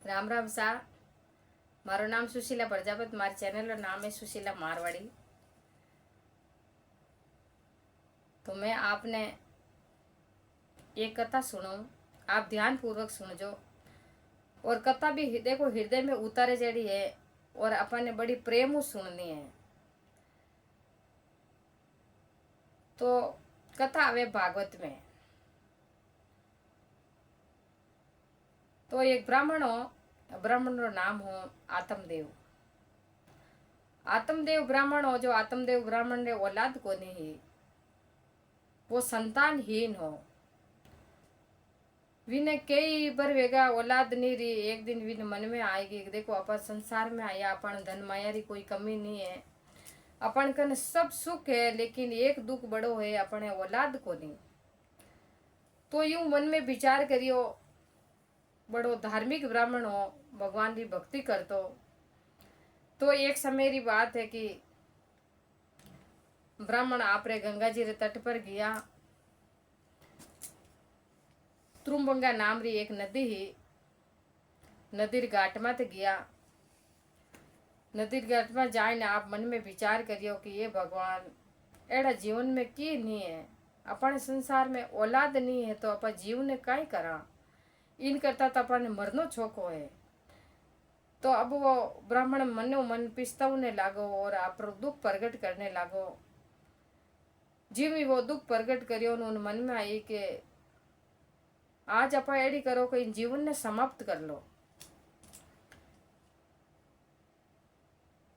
राम राम सा। मारो नाम सुशीला प्रजापत। मारे चैनल नाम है सुशीला मारवाड़ी। तो मैं आपने एक कथा सुनो, आप ध्यान पूर्वक सुनजो। और कथा भी देखो हृदय में उतारे जड़ी है और अपन ने बड़ी प्रेम सुननी है। तो कथा आवे भागवत में। तो एक ब्राह्मण हो, ब्राह्मण रो नाम हो आत्मदेव। आत्मदेव ब्राह्मण हो, जो आत्मदेव ब्राह्मण ने औलाद को नहीं, वो संतानहीन हो। विने कई बार वेगा औलाद नहीं रही। एक दिन विने मन में आएगी, देखो अपन संसार में आया, अपन धन माया री कोई कमी नहीं है, अपन कन सब सुख है, लेकिन एक दुख बड़ो है, अपने औलाद को नहीं। तो यूं मन में विचार करियो। बड़ो धार्मिक ब्राह्मण हो, भगवान की भक्ति करतो। तो एक समय री बात है कि ब्राह्मण आपरे गंगा जी रे तट पर गया। त्रुमबंगा नाम री एक नदी ही, नदी घाट में गया। नदी घाट में जाए आप मन में विचार करियो कि ये भगवान एड़ा जीवन में की नहीं है, अपन संसार में औलाद नहीं है, तो अपन जीवन ने कई करा। इन करता तो अपन मरनो छोको है। तो अब वो ब्राह्मण मनो मन पिस्तावने लागो और आप दुख प्रकट करने लागो। जीव वो दुख प्रकट करियो, उन मन में आई कि आज आप एडी करो कि जीवन ने समाप्त कर लो।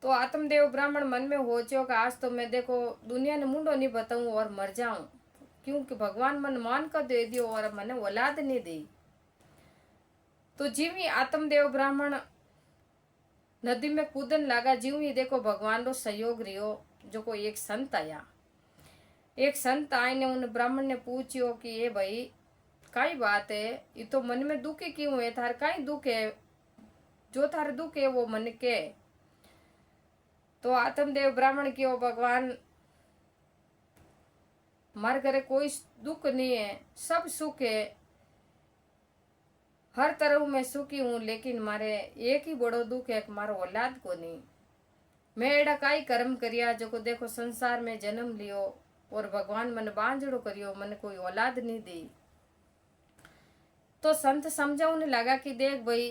तो आत्मदेव ब्राह्मण मन में हो चो कि आज तो मैं देखो दुनिया ने मुंडो नहीं बताऊं और मर जाऊं, क्योंकि भगवान मन मान कर दे दियो और मने औलाद नहीं दी। तो जीव ही आत्मदेव ब्राह्मण नदी में कूदन लागा। जीव ही देखो भगवान रो सहयोग रियो। जो कोई एक संत आया, एक संत आए ने उन ब्राह्मण ने पूछियो कि ये भाई काई बात है, ये तो मन में दुखी क्यों है, थार काई दुख है, जो थार दुख है वो मन के। तो आत्मदेव ब्राह्मण क्यों, भगवान मारे घरे कोई दुख नहीं है, सब सुख है, हर तरह मैं सुखी हूं, लेकिन मारे एक ही बड़ो दुख है कि मारो औलाद को नहीं। मैं एड़ा काई कर्म करिया जो को देखो संसार में जन्म लियो और भगवान मन बांझड़ो करियो, मन कोई औलाद नहीं दी। तो संत समझाने लगा कि देख भाई,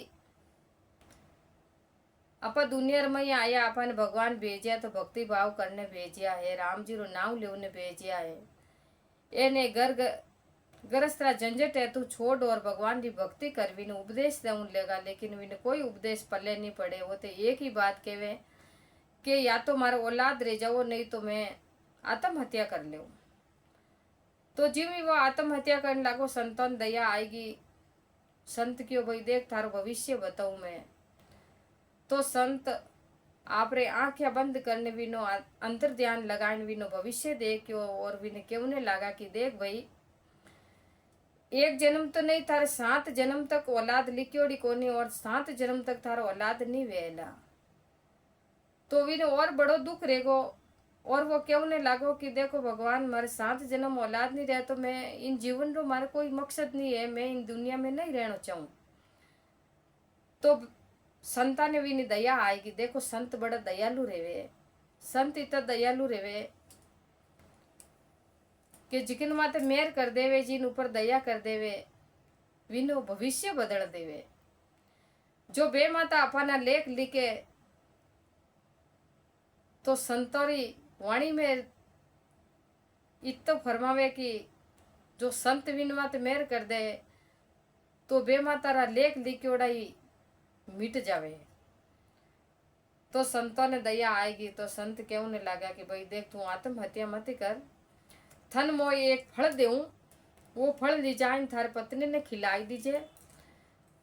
अपन दुनिया में आया, अपन भगवान भेजिया तो भक्ति भाव करने भेजिया है, राम जी रो नाम लेने भेजिया है। एने गरस्त्रा झंझट है तू छोड़ और भगवान की भक्ति कर। विने उपदेश देने लेगा, लेकिन विने कोई उपदेश पल्ले नहीं पड़े। वो तो एक ही बात कहवे कि या तो मारा औलाद रह जाओ, नहीं तो मैं आत्महत्या कर ले। तो जिम वो आत्महत्या करने लगो, संतन दया आएगी। संत क्यों भाई देख थारो भविष्य बताऊं मैं। तो संत आपरे आंखें बंद करने विनो अंतर ध्यान लगाने विनो भविष्य देखियो और विने कहने लगा कि देख भाई, एक जन्म तो नहीं, थारे 7 जन्म तक औलाद लिखियोड़ी कोनी और 7 जन्म तक थारो औलाद नहीं वेला। तो विने और बड़ो दुख रहेगो। और वो कहने लागो कि देखो भगवान, मारे 7 जन्म औलाद नहीं रहे तो मैं इन जीवन रो मारे कोई मकसद नहीं है, मैं इन दुनिया में नहीं रहना चाहूं। तो संता ने भी दया आएगी। देखो संत बड़ा दयालु रेवे, संत इतना दयालु रेवे कि जिकिन माते मेहर कर देवे, जिन ऊपर दया कर देवे, विनो भविष्य बदल देवे। जो बे माता अपना लेख लिखे तो संतोरी वाणी में इतो फरमावे कि जो संत विन माते मेहर कर दे तो बे माता रा लेख लिखोड़ा ही मिट जावे। तो संतों ने दया आएगी। तो संत कहने लगा कि भाई देख, तू आत्महत्या मत कर, थन मोय एक फल देऊं, वो फल ले जाए थारे पत्नी ने खिलाई दीजिए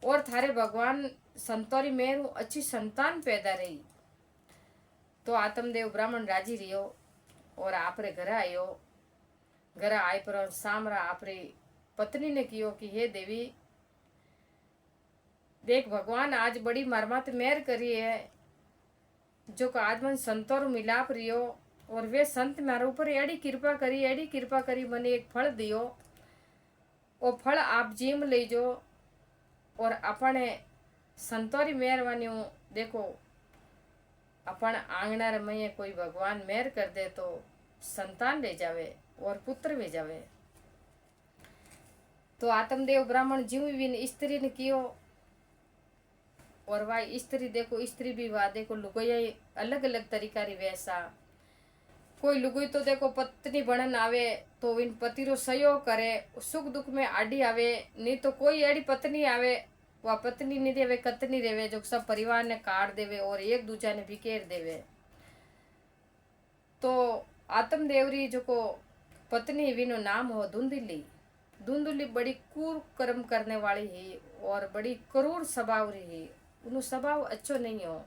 और थारे भगवान संतोरी मेहर अच्छी संतान पैदा रही। तो आत्मदेव ब्राह्मण राजी रियो और आपरे घर आयो। घर आए पर सामरा आपरी पत्नी ने कियो कि हे देवी देख, भगवान आज बड़ी मरमत मेहर करी है, जो आज मन संतों मिलाप रियो और वे संत मेरे ऊपर एड़ी कृपा करी मने एक फल दियो। वो फल आप जीम ले जो और अपने संतोरी मेहरबानी देखो अपन आंगना रमैये कोई भगवान मेहर कर दे तो संतान ले जावे और पुत्र भी जावे। तो आत्मदेव ब्राह्मण जीव विन स्त्री ने कियो और वह स्त्री देखो स्त्री भी वाह देखो लुगोया अलग अलग तरीका री वैसा कोई लुगोई तो देखो पत्नी बनन आवे तो इन पति रो सहयोग करे सुख दुख में आड़ी आवे नहीं तो कोई एड़ी पत्नी आवे वह पत्नी नहीं देवे कतनी रेवे जो सब परिवार ने काट देवे और एक दूजा ने बिखेर देवे। तो आत्मदेवरी जो को पत्नी विनो नाम हो धुंधली। धुंधली बड़ी क्रूर कर्म करने वाली है और बड़ी क्रूर स्वभाव रही है। उन्हें स्वभाव अच्छो नहीं हो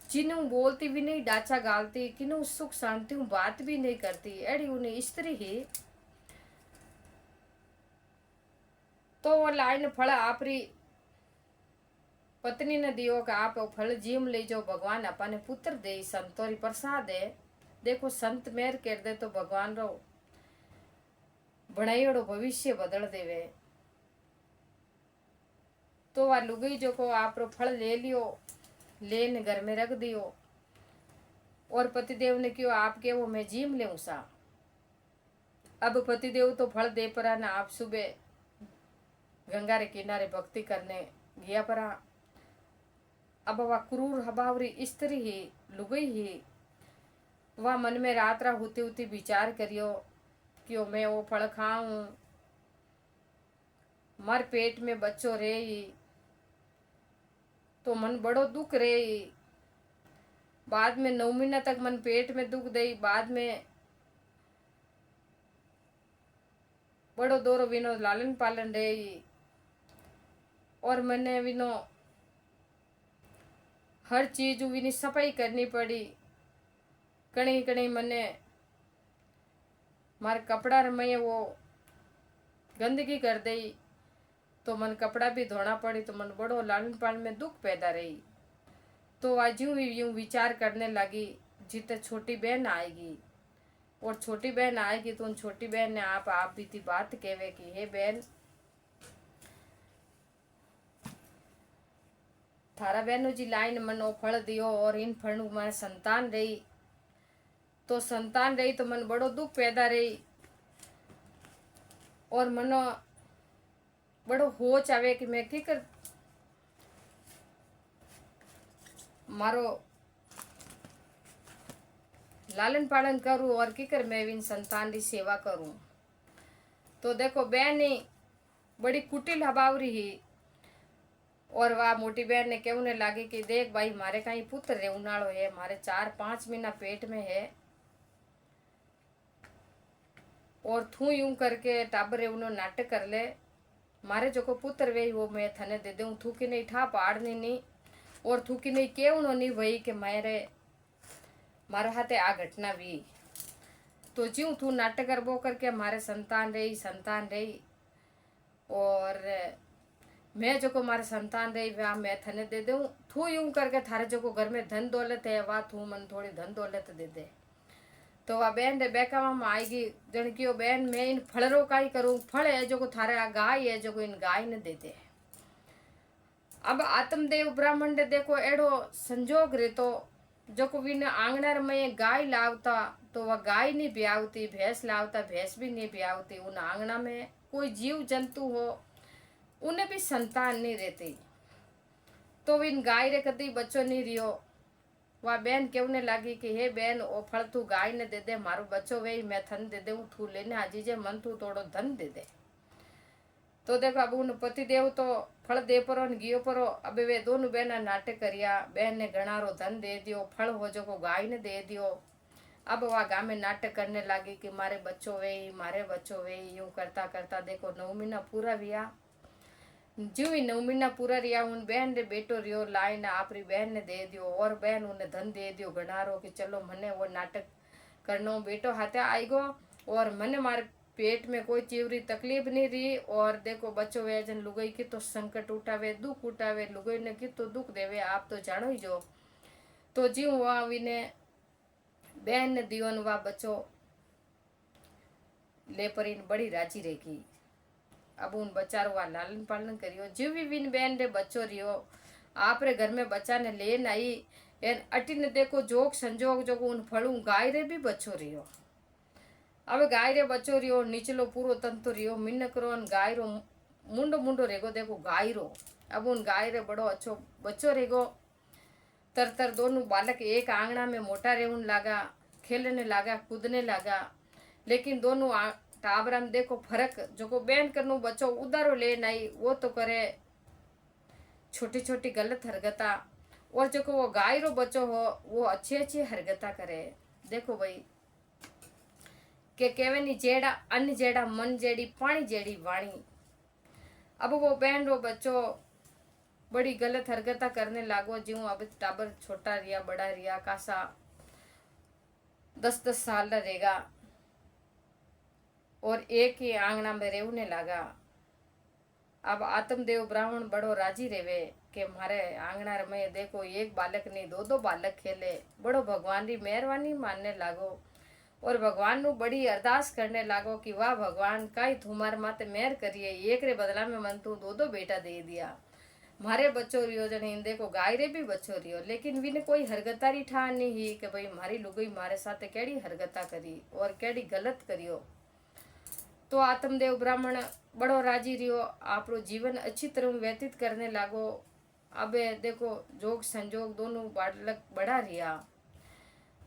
जिन्हों बोलती भी नहीं डाचा गालती किन्हों सुख शांति बात भी नहीं करती एड़ी उन्हें स्त्री ही। तो वो लाइन फल आपरी पत्नी ने दियो कि आप फल जीव ले जो भगवान अपने पुत्र दे संतोरी प्रसाद है। देखो संत मेहर कर दे तो भगवान रो बनाइयोड़ो भविष्य बदल देवे। तो वह लुगई जो को आप रो फल ले लियो लेन घर में रख दियो और पतिदेव ने क्यों आपके वो मैं जीम ले सा। अब पतिदेव तो फल दे परा ना आप सुबह गंगा रे किनारे भक्ति करने गया परा। अब वह क्रूर हबावरी स्त्री ही लुगई ही वह मन में रात रा होती होती विचार करियो कि मैं वो फल खाऊं मार पेट में बच्चों रे तो मन बड़ो दुख रे। बाद में 9 महीना तक मन पेट में दुख दे बाद में बड़ो दोरो विनो लालन पालन रे और मैंने विनो हर चीज विनी सफाई करनी पड़ी। कणी कणी मने मारे कपड़ा रमैये वो गंदगी कर दई तो मन कपड़ा भी धोना पड़ी तो मन बड़ो लालन पालन में दुख पैदा रही। तो आज यूं विचार करने लगी जितने छोटी बहन आएगी और छोटी बहन आएगी तो उन छोटी बहन ने आप भी थी बात कहवे कि हे बहन थारा बहनों जी लाइन मनो फल दियो और इन फल मन संतान रही तो संतान रही तो मन बड़ो दुख पैदा रही और मनो बड़ो होच आवे कि मैं की कर मारो लालन पालन करूं और की कर मैं इन संतान की सेवा करूं। तो देखो बहन ही बड़ी कुटिल हबावरी ही और वह मोटी बहन ने कहने लगी कि देख भाई मारे कहीं पुत्र रे उनाड़ो है मारे 4-5 महीना पेट में है और थू यूं करके टाबरे उन्होंने नाटक कर ले मारे जो को पुत्र वे वो मैं थने दे दूं थूकी नहीं ठा पाड़नी नहीं और थूकी नहीं केवनो नहीं वही कि मारे हाथे आ घटना भी तो ज्यों तू नाटक कर वो करके मारे संतान रही और मैं जो को मारे संतान रही वह मैं थने दे दूं थू यूं करके थारे जो को घर में धन दौलत है वह थू मन थोड़ी धन दौलत दे दे। तो वह बहन रे बेका मामा आएगी जन की बहन मैं इन फलरों का ही करूं फल है जो को थारे गाय है जो को इन गाय ने दे दे। अब आत्मदेव ब्राह्मण ने देखो एड़ो संजोग रे तो जो को बिन आंगना में गाय लावता तो वह गाय नहीं ब्यावती भैंस लावता भैंस भी नहीं ब्यावती। उन आंगना में कोई जीव जंतु हो उन्हें भी संतान नहीं रहती तो इन गाय रे कदी बच्चों नहीं रियो। वह बहन कहने लगी कि हे बहन ओ फल तू गाय ने दे दे मारो बच्चो वे मैं थन दे दे तू लेने आजी जे मन तू थोड़ो धन दे दे। तो देखो अब उन पति देव तो फल दे परो न गियो परो अब वे दोनों बहना नाटक करिया बहन ने घणारो धन दे दियो फल हो जो को गाय ने दे दियो। अब वह गाँव में नाटक करने लगी कि मारे बच्चों वे यूं करता करता देखो 9 महीना पूरा हुआ जो ही 9 महीना पूरा रिया उन बहन ने बेटो रियो लाइन आपरी बहन ने दे दियो और बहन उन्हें धन दे दियो घनारो कि चलो मने वो नाटक करनो बेटो हाथे आएगो और मने मारे पेट में कोई चीवरी तकलीफ नहीं रही और देखो बच्चों वे जन लुगई की तो संकट उठावे दुख उठावे लुगई ने की तो दुख देवे आप तो जानो ही जो। तो जीव वहाँ विने बहन ने दियो वह बच्चो ले पर इन बड़ी राजी रहेगी। अब उन बच्चारो वा लालन पालन करियो जीव भी बिन बहन रे बच्चो रियो आपरे घर में बच्चा ने लेन आई एन अटी ने देखो जोग संजोग जो उन फलू गाय रे भी बच्चो रियो। अब गाय रे बच्चो रियो नीचलो पूरो तंतु रियो मिन्न करो गाय रो मुंडो मुंडो रेगो देखो गाय रो। अब उन गाय रे बड़ो अच्छो बच्चो रेगो। तर दोनों बालक एक आंगना में मोटा रेउन लागा, खेलने लागा, कूदने लगा। लेकिन दोनों टाबरा में देखो फर्क, जो को बैन करनो बच्चो उदारो ले नहीं वो तो करे छोटी छोटी गलत हरकता, और जो को वो गाय रो बच्चो हो वो अच्छी अच्छी हरकता करे। देखो भाई के केवे नी जेड़ा अन्न जेड़ा मन जेड़ी पानी जेड़ी वाणी। अब वो बहन रो बच्चो बड़ी गलत हरकता करने लागो। ज्यों अब टाबर छोटा रिया बड़ा रिया कासा 10-10 साल का रहेगा और एक ही आंगना में रेवने लगा। अब आत्मदेव ब्राह्मण बड़ो राजी रेवे के मारे आंगना में देखो एक बालक नहीं दो दो बालक खेले। बड़ो भगवान री मेहरबानी मानने लागो और भगवान नु बड़ी अरदास करने लागो कि वाह भगवान काई तुम्हारे माते मेहर करिए, एक रे बदला में मन तू दो दो बेटा दे दिया। मारे बच्चो रियो जन हिंदे को गाय रे भी बच्चो रियो, लेकिन विने कोई हरगतारी ठान नहीं ही कि भाई मारी लुगई मारे साथे केड़ी हरगता करी और केड़ी गलत करियो। तो आत्मदेव ब्राह्मण बड़ो राजी रियो, आपरो जीवन अच्छी तरह व्यतीत करने लागो। अबे देखो जोग संजोग दोनों बालक बड़ा रिया,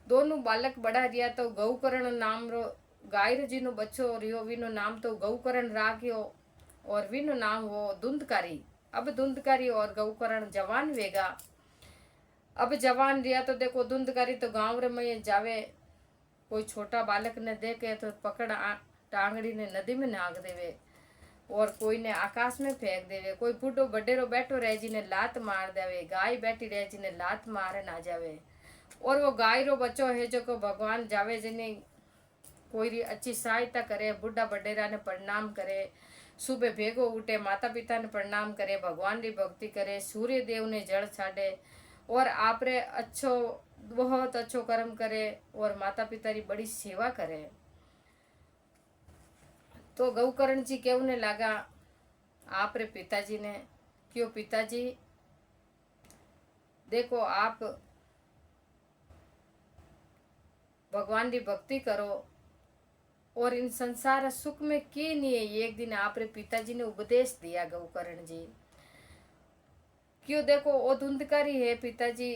दोनों बालक बड़ा रिया। तो गौकर्ण नाम रो गाय जी नो बच्चो रियो, विनो नाम तो गौकर्ण राख्यो और विनो नाम वो धुंधकारी। अब धुंधकारी और गौकर्ण जवान वेगा। अब जवान रिया तो देखो धुंधकारी तो गांव रे में जावे, कोई छोटा बालक ने देखे तो पकड़ टांगड़ी ने नदी में नाग देवे और कोई ने आकाश में फेंक देवे। कोई बूढ़ो बडेरो बैठो रह जी ने लात मार देवे, गाय बैठी रह जी ने लात मारे ना जावे। और वो गाय रो बच्चो है जो को भगवान जावे जिन्हें कोई री अच्छी सहायता करे, बुढ़ा बडेरा ने प्रणाम करे, सुबह भेगो उठे, माता पिता ने प्रणाम करे, भगवान री भक्ति करे, सूर्य देव ने जल छाड़े और आपरे अच्छो बहुत अच्छो कर्म करे और माता पिता री बड़ी सेवा करे। तो गौकर्ण जी कहने लगा आप रे पिताजी ने, क्यों पिताजी देखो आप भगवान की भक्ति करो और इन संसार सुख में की नहीं है। एक दिन आप रे पिताजी ने उपदेश दिया गौकर्ण जी, क्यों देखो वो धुंधकारी है पिताजी,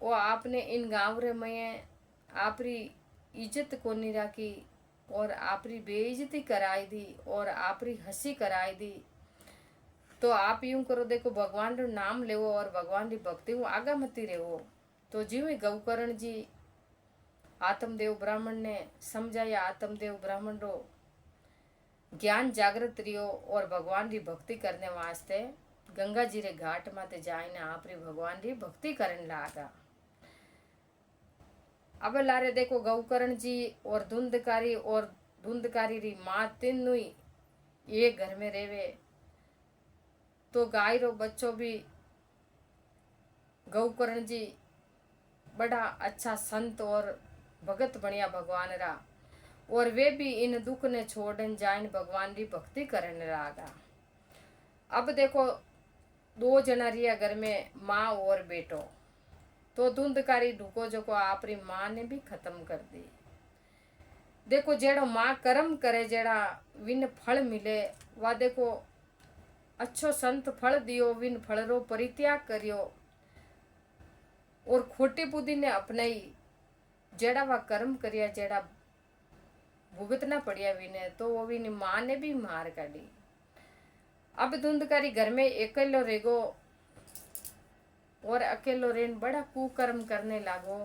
वो आपने इन गांव रे में आपरी इज्जत को नहीं रखी और आपरी बेइज्जती कराई दी और आपरी हंसी कराई दी। तो आप यूं करो देखो भगवान रो नाम लेवो और भगवान की भक्ति हूँ आगा मती रहो। तो जीव गौकर्ण जी आत्मदेव ब्राह्मण ने समझाया, आत्मदेव ब्राह्मण रो ज्ञान जागृत रियो और भगवान की भक्ति करने वास्ते गंगा जी रे घाट माते जाइने आपरी भगवान की भक्ति करने लागा। अब लारे देखो गौकर्ण जी और धुंधकारी री माँ तीनों ही एक घर में रेवे। तो गाय रो बच्चों भी गौकर्ण जी बड़ा अच्छा संत और भगत बनिया भगवान रा और वे भी इन दुख ने छोड़न जाइन भगवान की भक्ति करने लागा। अब देखो दो जना रिया घर में माँ और बेटो। तो धुंधकारी ढुको जो को आपरी माँ ने भी खत्म कर दी। देखो जेड़ा माँ कर्म करे जेड़ा विन फल मिले, वा देखो अच्छो संत फल दियो, विन फल रो परित्याग करियो और खोटी बुद्धि ने अपनाई जेड़ा वा कर्म करिया जेड़ा भुगतना पड़िया विने, तो वो विन माँ ने भी मार काढ़ी। अब धुंधकारी घर में अकेलो रेगो और अकेलो रेन बड़ा कुकर्म करने लागो।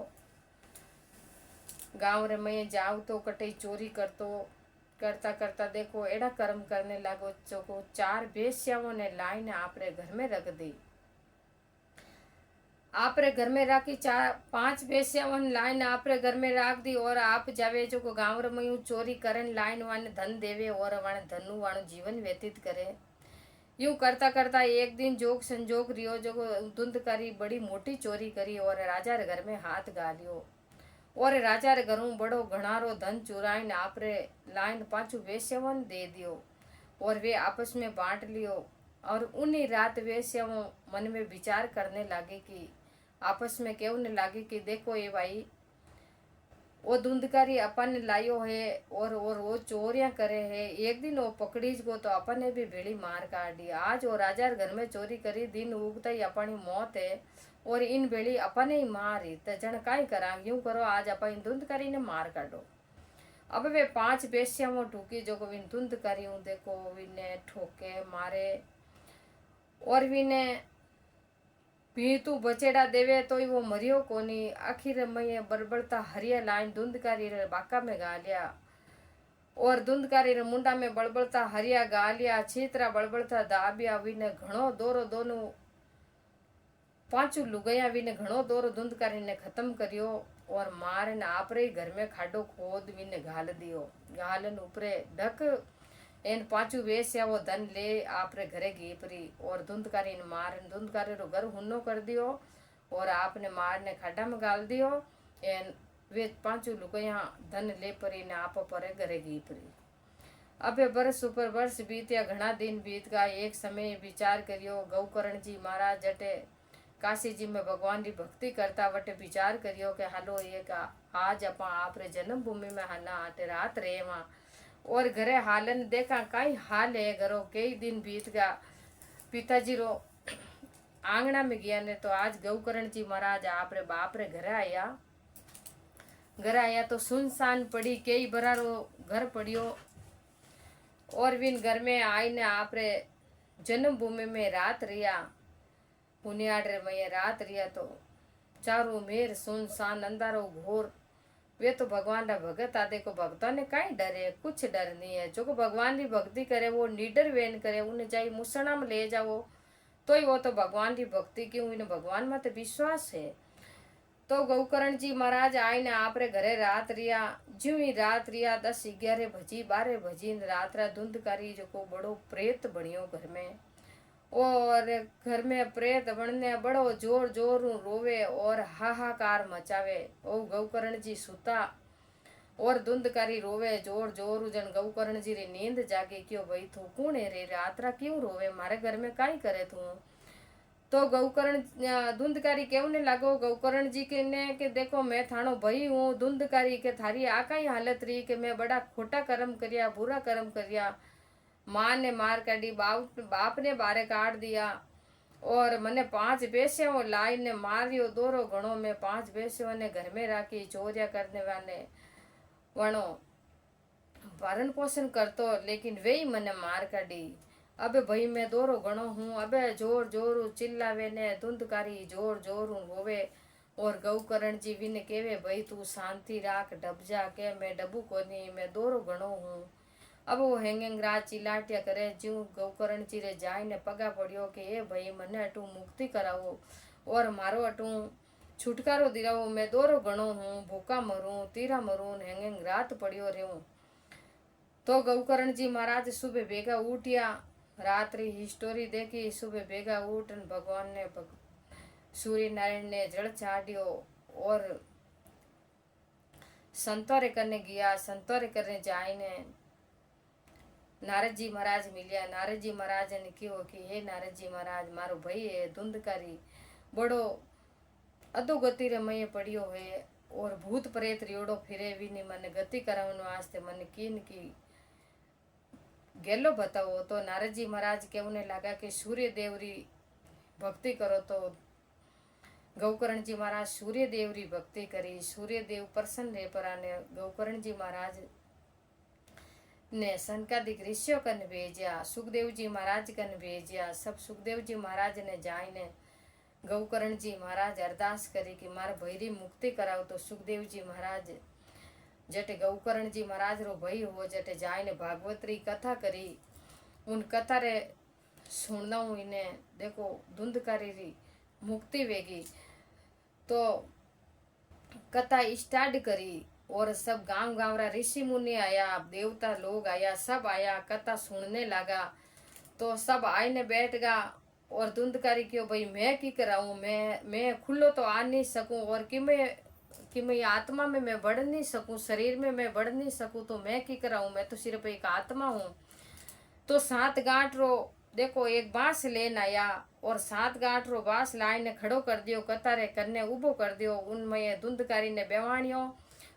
गांव रे में जाओ तो कटई चोरी करता करता देखो एड़ा कर्म करने लागो चोको 4 बेस्याओं ने लाइन आपरे घर में रख दी। आपरे घर में राखी 4-5 बेस्याओं ने लाइन आपरे घर में रख दी और आप जावे जो को गांव रे में चोरी करन लाइन वाने धन देवे और वाने धनु वाणु जीवन व्यतीत करे। यूं करता करता एक दिन जोग संजोग रियो जो धुंधकारी बड़ी मोटी चोरी करी और राजा रे घर में हाथ गालियो और राजा रे घरों बड़ो घणारो धन चुराइन आपरे लाइन पाछू वेश्यावन दे दियो और वे आपस में बांट लियो और उन्हीं रात वेश्याओं मन में विचार करने लगे कि आपस में कहने लगे कि देखो ये भाई वो धुंधकारी अपन लायो है और वो चोरियां करे है। एक दिन वो पकड़ी को तो अपन ने भी भेड़ी मार काट दी। आज वो राजा घर में चोरी करी, दिन उगता ही अपनी मौत है और इन भेड़ी अपन ही मारी। तो जन काई करा, यूं करो आज अपन धुंधकारी ने मार काटो। अब वे 5 बेस्याओं ढूकी जो को विन धुंधकारी देखो विने ठोके मारे और विने पीतू बचेड़ा देवे तो वो मरियो कोनी। आखिर मैं बड़बड़ता हरिया लाइन धुंधकारी रे बाका में गा लिया और धुंधकारी रे मुंडा में बड़बड़ता हरिया गा लिया। छीतरा बड़बड़ता दाबिया विने घणो दौरो दोनों 5 लुगाया विने घणो दौरो धुंधकारी ने खत्म करियो और मारे ने आपरे घर में खाडो खोद विने घाल दियो। घालन ऊपरे ढक एन 5 वेश्या वो धन ले आपरे घरे गीपरी और धुंधकारी ने मार धुंधकारी रो घर हुन्नो कर दियो और आपने मारने खाडा में गाल दियो। एन वे 5 लुगाया धन ले परी ने आप परे घरे गीपरी। अबे बरस ऊपर वर्ष बीत्या, घना दिन बीत गया। एक समय विचार करियो गौकर्ण जी महाराज जटे काशी जी में भगवान की भक्ति करता वटे विचार करियो कि हालो एक आज अपा आपरे जन्मभूमि में हाना आटे रात रहे वहाँ और घरे हालन देखा कई हाल है घरों। कई दिन बीत गया, पिताजी रो आंगना में गया ने तो आज गौकर्ण जी महाराज आपरे बाप रे घर आया तो सुनसान पड़ी। कई बरा रो घर पड़ियो और विन घर में आई ने आपरे जन्मभूमि में रात रिया। पुनियाड़ रे मैं रात रिया तो चारों मेर सुनसान अंधारो घोर। वे तो भगवान रा भगत आदे को भक्तों ने कहीं डर है, कुछ डर नहीं है। जो को भगवान की भक्ति करे वो निडर वेन करे, उन्हें जाई मुसना में ले जाओ तो ही वो तो भगवान की भक्ति क्यों, इन्हें भगवान में तो विश्वास है। तो गौकर्ण जी महाराज आए ने आपरे घरे रात रिया। ज्यों ही रात रिया 10 11 बजी 12 बजी रात रा धुंधकारी जो को बड़ो प्रेत बनियो घर में और घर में प्रेत बनने बड़ो जोर जोर रोवे और हाहाकार मचावे। ओ गौकर्ण जी सुता और धुंधकारी रोवे जोर जोर। जन गौकर्ण जी री नींद जागे क्यों भाई तू कौन है रे, रात्रा क्यों रोवे, मारे घर में काई करे तू। तो गौकर्ण धुंधकारी कहने लागो गौकर्ण जी के ने कि देखो मैं थानो भाई हूँ धुंधकारी के थारी आ कई हालत रही कि मैं बड़ा खोटा कर्म करिया, बुरा कर्म करिया। माँ ने मार काटी, बाप ने बारे काट दिया और मने 5 बेस्याओं लाई ने मारियो दोरो घणो। में 5 बेस्यों ने घर में राखी, चोरिया करने वाले वणो भरण पोषण करतो लेकिन वे ही मने मार काटी। अबे भाई मैं दोरो घणो हूँ। अबे जोर जोर चिल्लावे ने धुंधकारी जोर जोर होवे और गौकर्ण जी भी ने केवे भाई तू शांति राख डब जा के मैं डबू कोनी, मैं दोरो घणो हूँ। अब वो हेंगेंग रात चिलाटिया करे। ज्यों गौकर्ण जी रे जाय ने पगा पड़ियो कि ए भाई मने अटू मुक्ति करावो और मारो अटू छुटकारो दिलावो, मैं दोरो घणो हूँ, भूखा मरूं तीरा मरूं। हेंगेंग रात पड़ियो रहूं। तो गौकर्ण जी महाराज सुबह बेगा उठिया, रात्रि हिस्टोरी देखी, सुबह बेगा उठन भगवान ने सूर्य नारायण ने जल चाड़ियो और संतोरे करने गया। संतोरे करने जाय ने नारद जी महाराज मिलिया। नारद जी महाराज ने कहो कि हे नारद जी महाराज मारो भाई है धुंधकारी बड़ो अधोगति रे मये पड़ियो है और भूत प्रेत रियोड़ो फिरे विनी मन गति करावनो वास्ते मन कीन की गेलो बताओ। तो नारद जी महाराज कहने लगा कि सूर्य देव री भक्ति करो। तो गौकर्ण जी महाराज सूर्य देव री भक्ति करी। सूर्य देव प्रसन्न रहे पर आने गौकर्ण जी महाराज ने सनकादिक ऋषियों कन भेजा, सुखदेव जी महाराज कन भेजा। सब सुखदेव जी महाराज ने जाय ने गौकर्ण जी महाराज अरदास करी कि मारे भैरी मुक्ति कराओ। तो सुखदेव जी महाराज जटे गौकर्ण जी महाराज रो भई हो जटे जाय ने भागवत री कथा करी। उन कथा रे सुनना हूँ इन्हें देखो धुंधकारी री मुक्ति वेगी। तो कथा स्टार्ट करी और सब गांव गांव रा ऋषि मुनि आया, देवता लोग आया, सब आया कथा सुनने लगा। तो सब आए ने बैठ गया और धुंधकारी क्यों भाई मैं की कराऊं, मैं खुलो तो आ नहीं सकूं और कि मैं आत्मा में मैं बढ़ नहीं सकूं, शरीर में मैं बढ़ नहीं सकूं तो मैं की कराऊं, मैं तो सिर्फ एक आत्मा हूं। तो 7 गांठ रो देखो एक बांस लेन आया और 7 गांठ रो बांस लाइन ने खड़ो कर दियो, कतारे करने उभो कर दियो, उनमें धुंधकारी ने बेवाणियो।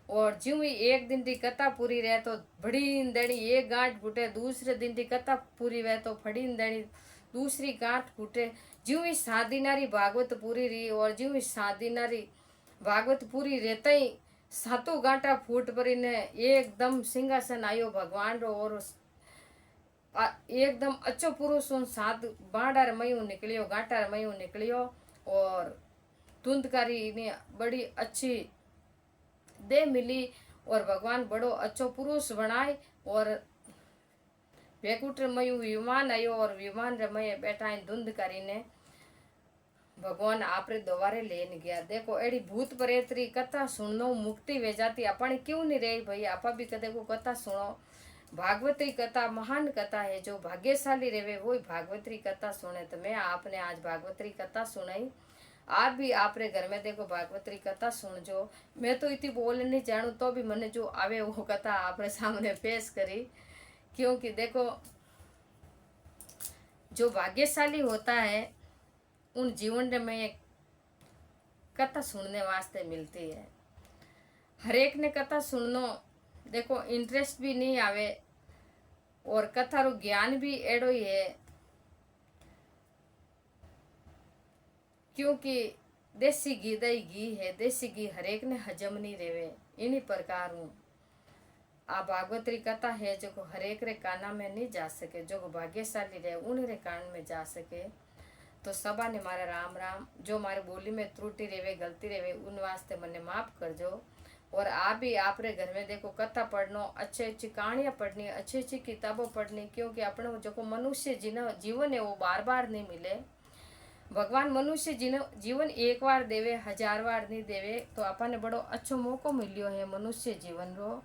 और ज्यों ही एक दिन की कथा पूरी रहे तो फड़ी दड़ी एक गांठ फूटे, दूसरे दिन की कथा पूरी रहे तो फड़ी दड़ी दूसरी गांठ फूटे। ज्यों ही 7 दिनारी भागवत पूरी रही और ज्यों ही 7 दिनारी भागवत पूरी रहते ही 7 गांठा फूट परी ने एकदम सिंहासन आयो भगवान रो। और एकदम अच्छो पुरुष उन 7 बांडार मयूं निकलियो, गांठार मयूं निकलियो। और धुंधकारी ने बड़ी अच्छी दे मिली और भगवान बड़ो अच्छो पुरुष बनाए। और वेकुटर मयूं विमान आयो और विमान रे मये बैठा धुंधकारी ने भगवान आपरे दोबारे लेन गया। देखो एड़ी भूत प्रेतरी कथा सुननो मुक्ति वे जाती, अपनी क्यों नहीं रही भाई, आपा भी कदे को कथा सुनो। भागवती कथा महान कथा है, जो भाग्यशाली रहे वो भागवती कथा सुने। तो मैं आपने आज भागवती कथा सुनाई, आप भी आपरे घर में देखो भागवती कथा सुन जो। मैं तो इतनी बोल नहीं जानू तो भी मैंने जो आवे वो कथा आपरे सामने पेश करी, क्योंकि देखो जो भाग्यशाली होता है उन जीवन में कथा सुनने वास्ते मिलती है। हर एक ने कथा सुननो देखो इंटरेस्ट भी नहीं आवे और कथा रो ज्ञान भी एडो ही है, क्योंकि देसी घी दही घी है, देसी घी हर एक ने हजम नहीं रेवे। इन्हीं प्रकार हूँ आ भागवतरी कथा है जो हर एक रे काना में नहीं जा सके, जो भाग्यशाली रहे उन रे कान में जा सके। तो सबा ने मारा राम राम। जो मारी बोली में त्रुटि रेवे गलती रेवे उन वास्ते मने माफ करजो। और आप भी आपरे घर में देखो कथा पढ़नो, अच्छी अच्छी कहानियां पढ़नी, अच्छी अच्छी किताबों पढ़नी, क्योंकि अपने जो मनुष्य जीवन है वो बार बार नहीं मिले। भगवान मनुष्य जीवन एक बार देवे, 1000 बार नहीं देवे। तो अपन ने बड़ो अच्छो मौको मिलियो है मनुष्य जीवन रो।